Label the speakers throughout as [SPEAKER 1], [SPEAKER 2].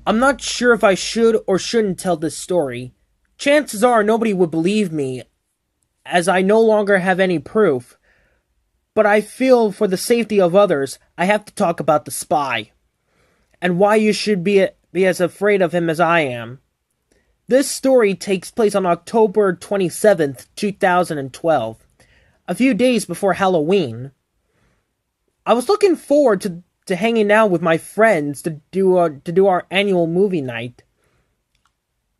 [SPEAKER 1] I'm not sure if I should or shouldn't tell this story. Chances are nobody would believe me, as I no longer have any proof. But I feel for the safety of others, I have to talk about the spy, and why you should be as afraid of him as I am. This story takes place on October 27th, 2012, a few days before Halloween. I was looking forward to hanging out with my friends to do our annual movie night.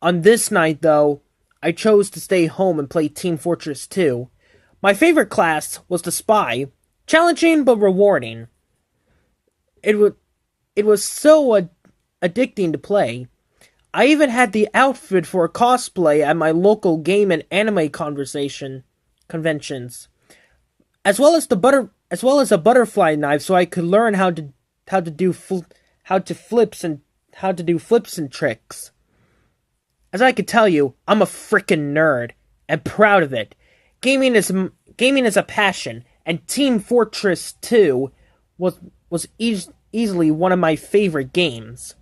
[SPEAKER 1] On this night, though, I chose to stay home and play Team Fortress 2. My favorite class was the spy, challenging but rewarding. It was so addicting to play. I even had the outfit for a cosplay at my local game and anime conventions, as well as a butterfly knife, so I could learn how to do flips and tricks. As I could tell you, I'm a frickin' nerd and proud of it. Gaming is a passion, and Team Fortress 2 was easily one of my favorite games.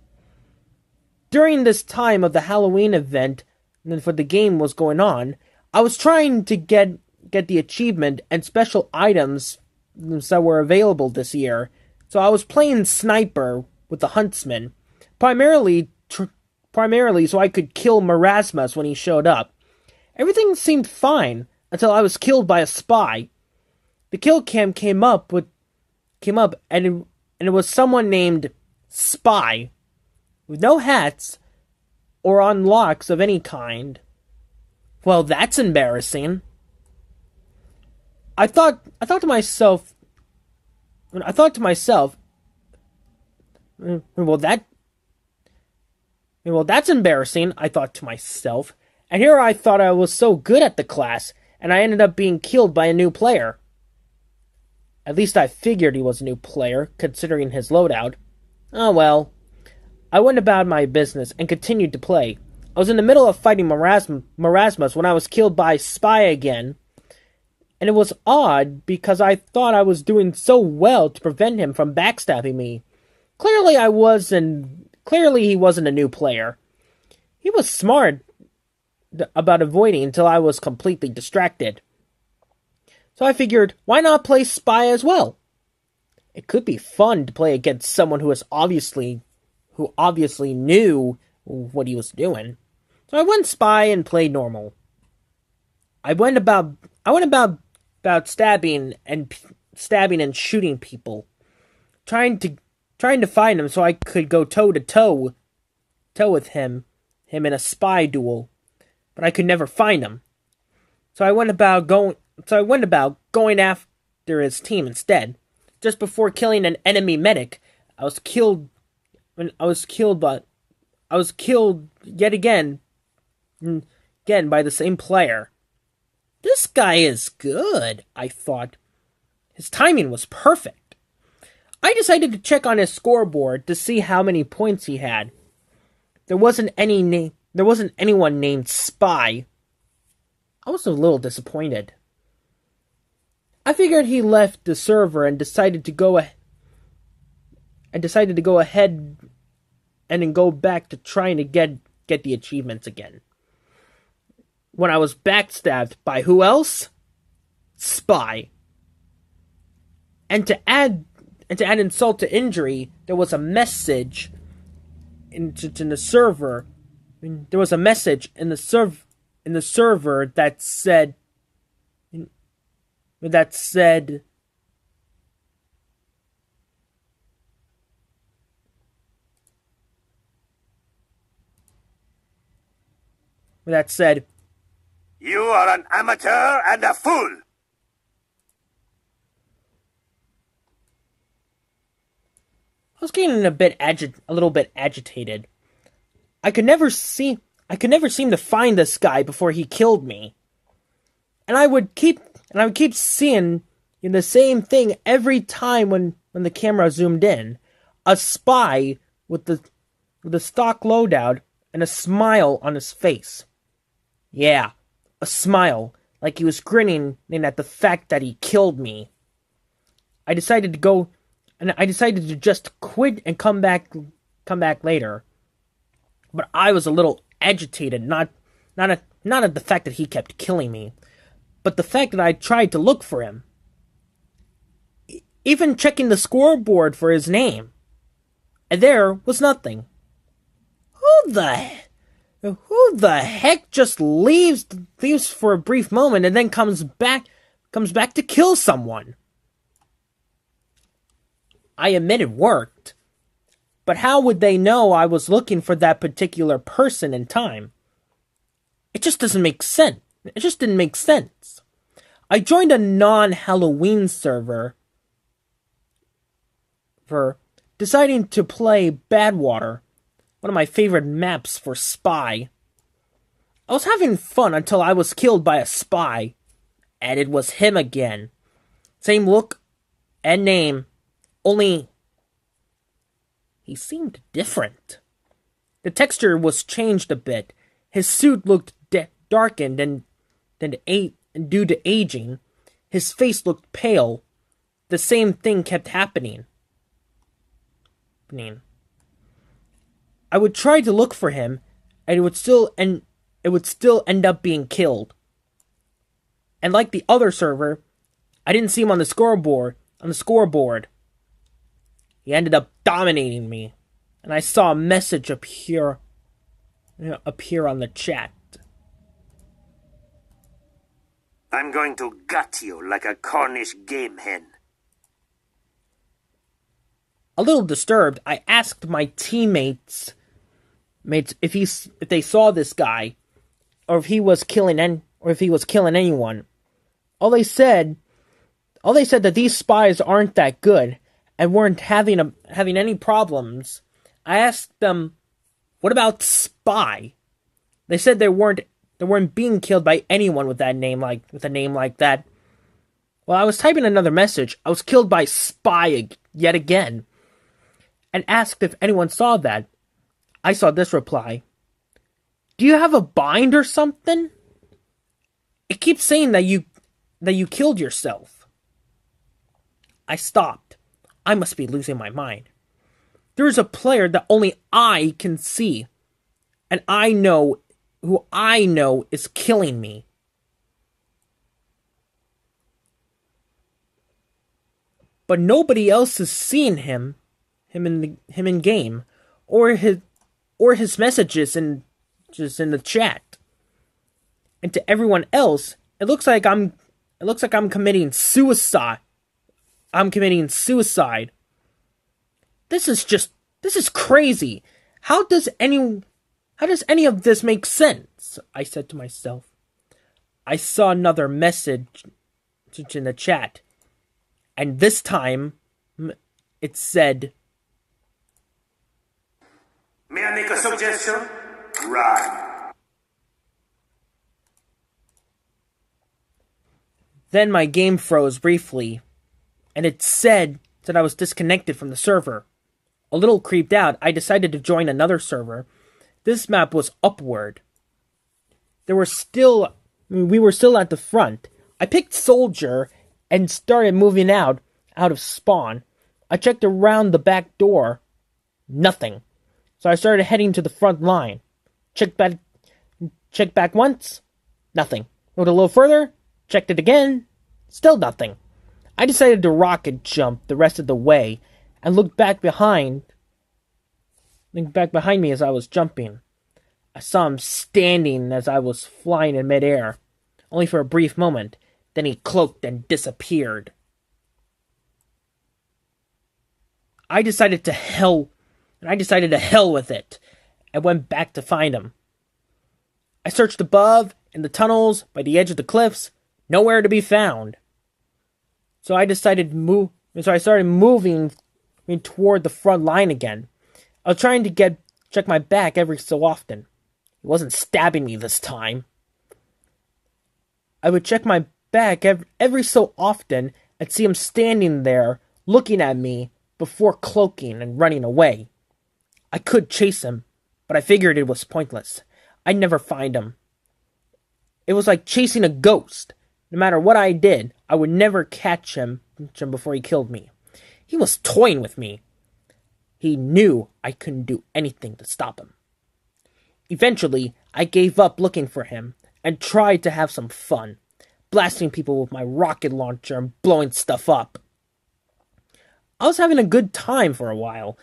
[SPEAKER 1] During this time of the Halloween event, and for the game was going on, I was trying to get the achievement and special items that were available this year. So I was playing sniper with the huntsman, primarily so I could kill Marasmus when he showed up. Everything seemed fine until I was killed by a spy. The kill cam came up and it was someone named Spy, with no hats or unlocks of any kind. Well, that's embarrassing. I thought to myself, well, that's embarrassing, I thought to myself. And here I thought I was so good at the class, and I ended up being killed by a new player. At least I figured he was a new player, considering his loadout. Oh well. I went about my business and continued to play. I was in the middle of fighting Marasmus when I was killed by Spy again. And it was odd because I thought I was doing so well to prevent him from backstabbing me. Clearly he wasn't a new player. He was smart about avoiding until I was completely distracted. So I figured, why not play Spy as well? It could be fun to play against someone who obviously knew what he was doing. So I went Spy and played normal. I went about stabbing and shooting people, trying to find him so I could go toe to toe with him in a spy duel, but I could never find him. So I went about going after his team instead. Just before killing an enemy medic, I was killed yet again by the same player. This guy is good, I thought. His timing was perfect. I decided to check on his scoreboard to see how many points he had. There wasn't anyone named Spy. I was a little disappointed. I figured he left the server and decided to go ahead and then go back to trying to get the achievements again. When I was backstabbed by who else? Spy. And to add insult to injury, there was a message in the server. There was a message in the server that said that said,
[SPEAKER 2] "You are an amateur and a fool."
[SPEAKER 1] I was getting a little bit agitated. I could never seem to find this guy before he killed me. And I would keep seeing the same thing every time when the camera zoomed in. A spy with the stock loadout and a smile on his face. Yeah, a smile, like he was grinning at the fact that he killed me. I decided to just quit and come back later. But I was a little agitated, not at the fact that he kept killing me, but the fact that I tried to look for him. Even checking the scoreboard for his name. And there was nothing. Who the heck just leaves for a brief moment and then comes back to kill someone? I admit it worked. But how would they know I was looking for that particular person in time? It just doesn't make sense. It just didn't make sense. I joined a non-Halloween server for deciding to play Badwater, one of my favorite maps for spy. I was having fun until I was killed by a spy, and it was him again. Same look and name, only he seemed different. The texture was changed a bit. His suit looked darkened and due to aging. His face looked pale. The same thing kept happening. I would try to look for him, and it would still end up being killed. And like the other server, I didn't see him on the scoreboard. He ended up dominating me, and I saw a message appear on the chat.
[SPEAKER 2] I'm going to gut you like a Cornish game hen.
[SPEAKER 1] A little disturbed, I asked my teammates if they saw this guy, or if he was killing anyone. All they said that these spies aren't that good and weren't having any problems. I asked them, "What about spy?" They said they weren't being killed by anyone with a name like that. While I was typing another message, I was killed by spy yet again, and asked if anyone saw that. I saw this reply: "Do you have a bind or something? It keeps saying that you killed yourself." I stopped. I must be losing my mind. There is a player that only I can see, and who I know is killing me. But nobody else is seeing him in game, or his messages in the chat. And to everyone else, it looks like I'm committing suicide. I'm committing suicide. This is crazy. How does any of this make sense? I said to myself. I saw another message in the chat, and this time it said,
[SPEAKER 2] "May I make a suggestion? Run."
[SPEAKER 1] Then my game froze briefly, and it said that I was disconnected from the server. A little creeped out, I decided to join another server. This map was upward. We were still at the front. I picked Soldier and started moving out of spawn. I checked around the back door. Nothing. So I started heading to the front line. Checked back once. Nothing. Moved a little further. Checked it again. Still nothing. I decided to rocket jump the rest of the way and looked back behind me as I was jumping. I saw him standing as I was flying in midair, only for a brief moment. Then he cloaked and disappeared. I decided to hell with it and went back to find him. I searched above, in the tunnels, by the edge of the cliffs, nowhere to be found. So I started moving toward the front line again. I was trying to check my back every so often. He wasn't stabbing me this time. I would check my back every so often and see him standing there, looking at me before cloaking and running away. I could chase him, but I figured it was pointless. I'd never find him. It was like chasing a ghost. No matter what I did, I would never catch him before he killed me. He was toying with me. He knew I couldn't do anything to stop him. Eventually, I gave up looking for him and tried to have some fun, blasting people with my rocket launcher and blowing stuff up. I was having a good time for a while,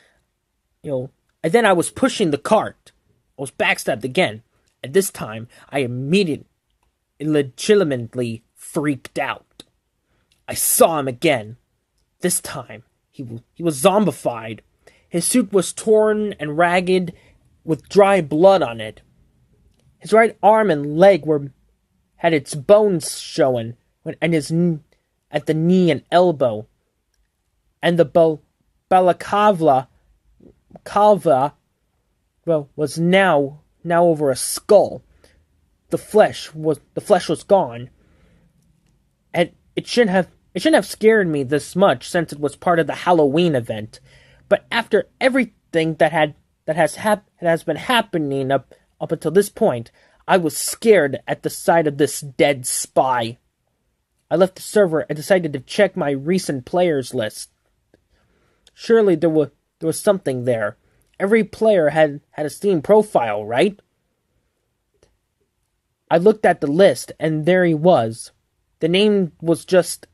[SPEAKER 1] and then I was pushing the cart. I was backstabbed again, and this time I immediately, legitimately freaked out. I saw him again. This time, he was zombified. His suit was torn and ragged, with dry blood on it. His right arm and leg had its bones showing, and his at the knee and elbow, and the balaclava was now over a skull. The flesh was gone, and it shouldn't have scared me this much since it was part of the Halloween event. But after everything that has been happening up until this point, I was scared at the sight of this dead spy. I left the server and decided to check my recent players list. Surely there was something there. Every player had a Steam profile, right? I looked at the list, and there he was. The name was just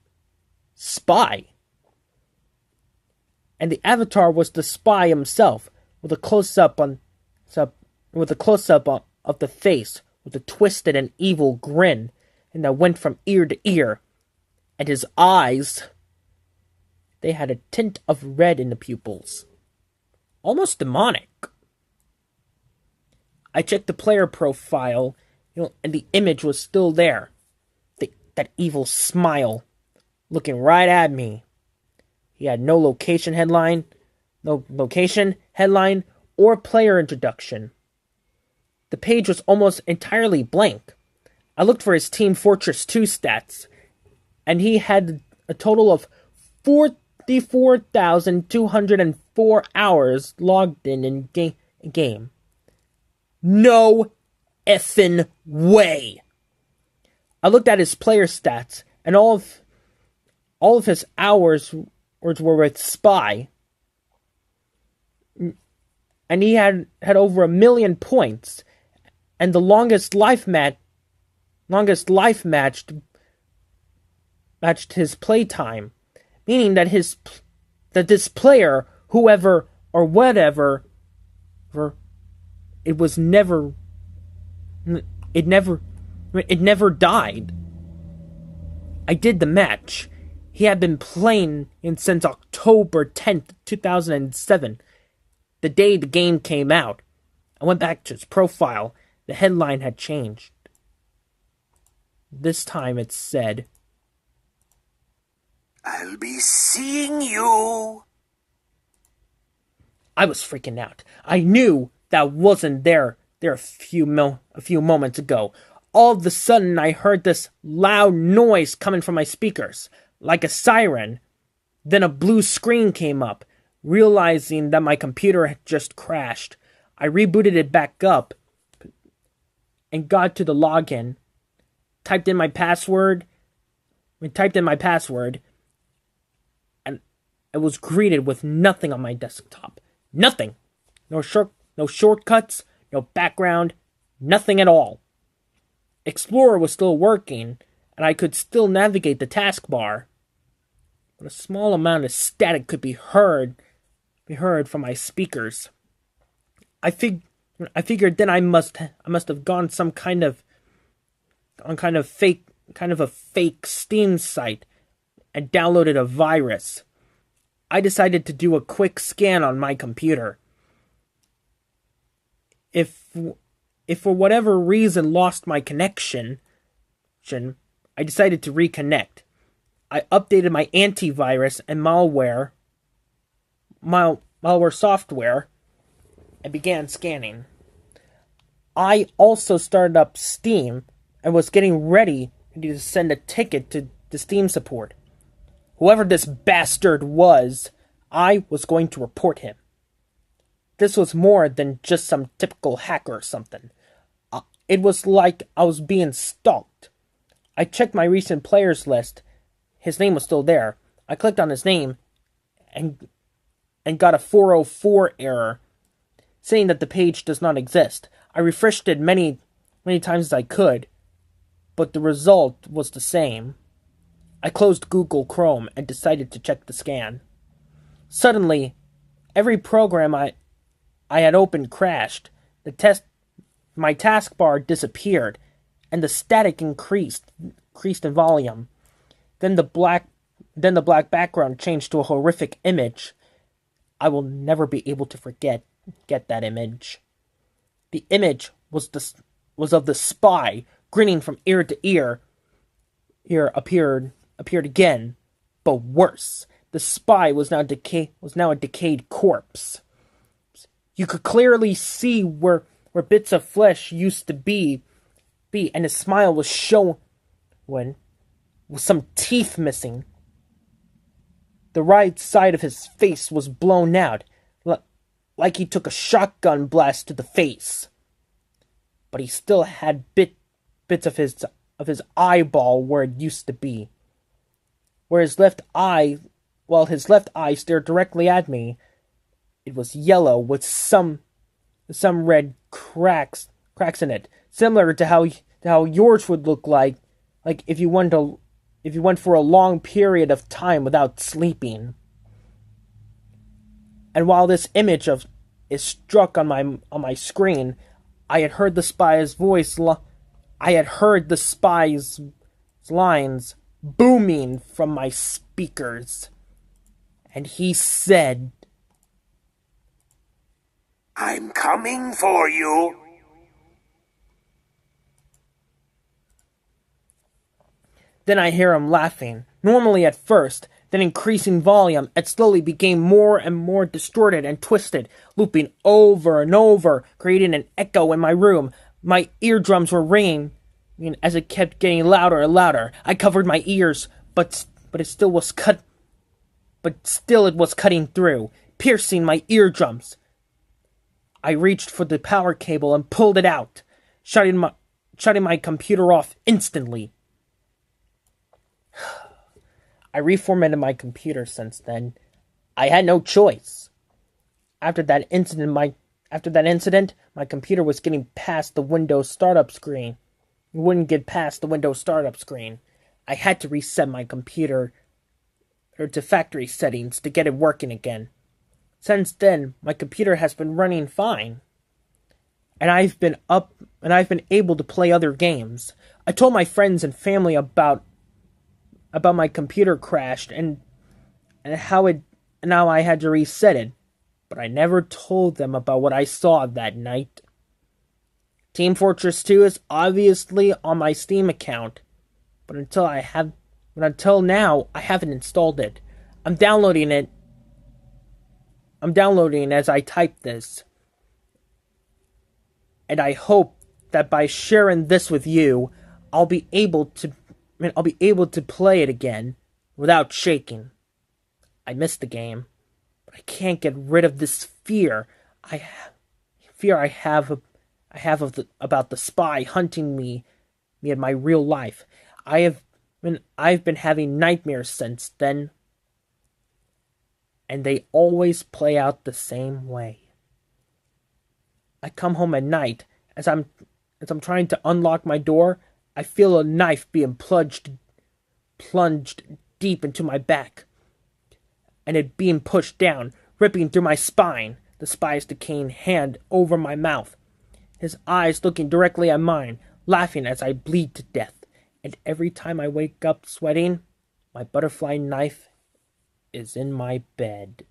[SPEAKER 1] Spy. And the avatar was the spy himself, with a close-up of the face, with a twisted and evil grin, and that went from ear to ear. And his eyes, they had a tint of red in the pupils. Almost demonic. I checked the player profile, and the image was still there. That evil smile, looking right at me. He had no location headline, or player introduction. The page was almost entirely blank. I looked for his Team Fortress 2 stats, and he had a total of 44,204 hours logged in game. No effing way! I looked at his player stats, and all of his hours were with Spy, and he had over 1 million points, and the longest life matched his playtime, meaning that this player, whoever or whatever, it never died. I did the match. He had been playing since October 10th, 2007, the day the game came out. I went back to his profile. The headline had changed. This time it said,
[SPEAKER 2] "I'll be seeing you."
[SPEAKER 1] I was freaking out. I knew that wasn't there a few moments ago. All of a sudden, I heard this loud noise coming from my speakers, like a siren. Then a blue screen came up. Realizing that my computer had just crashed, I rebooted it back up and got to the login. Typed in my password, and I was greeted with nothing on my desktop. Nothing. No shortcuts, no background, nothing at all. Explorer was still working, and I could still navigate the taskbar, but a small amount of static could be heard from my speakers. I figured then I must have gone some kind of fake Steam site and downloaded a virus. I decided to do a quick scan on my computer. If for whatever reason lost my connection, I decided to reconnect. I updated my antivirus and malware software and began scanning. I also started up Steam and was getting ready to send a ticket to Steam support. Whoever this bastard was, I was going to report him. This was more than just some typical hacker or something. It was like I was being stalked. I checked my recent players list. His name was still there. I clicked on his name and got a 404 error saying that the page does not exist. I refreshed it many times as I could, but the result was the same. I closed Google Chrome and decided to check the scan. Suddenly, every program I had opened crashed. My taskbar disappeared, and the static increased in volume. Then the black background changed to a horrific image. I will never be able to get that image. The image was of the spy grinning from ear to ear. Here appeared again, but worse. The spy was now a decayed corpse. You could clearly see where bits of flesh used to be, and his smile was shown with some teeth missing. The right side of his face was blown out, like he took a shotgun blast to the face. But he still had bits of his eyeball where it used to be. While his left eye stared directly at me, it was yellow with some red cracks in it, similar to how yours would look like if you went for a long period of time without sleeping. And while this image is struck on my screen, I had heard the spy's voice. I had heard the spy's lines booming from my speakers, and he said,
[SPEAKER 2] I'm coming for you.
[SPEAKER 1] Then I hear him laughing, normally at first, then increasing volume. It slowly became more and more distorted and twisted, looping over and over, creating an echo in my room. My eardrums were ringing as it kept getting louder and louder. I covered my ears, but it still was cutting through, piercing my eardrums. I reached for the power cable and pulled it out, shutting my computer off instantly. I reformatted my computer since then. I had no choice. After that incident, my computer was getting past the Windows startup screen. It wouldn't get past the Windows startup screen. I had to reset my computer to factory settings to get it working again. Since then, my computer has been running fine. And I've been able to play other games. I told my friends and family about my computer crashed and how I had to reset it, but I never told them about what I saw that night. Team Fortress 2 is obviously on my Steam account, but until now I haven't installed it. I'm downloading it as I type this. And I hope that by sharing this with you, I'll be able to play it again without shaking. I miss the game, but I can't get rid of this fear I have about the spy hunting me in my real life. I've been having nightmares since then, and they always play out the same way. I come home at night. As I'm trying to unlock my door, I feel a knife being plunged deep into my back, and it being pushed down, ripping through my spine. The spy's decaying hand over my mouth, his eyes looking directly at mine, laughing as I bleed to death. And every time I wake up sweating, my butterfly knife is in my bed.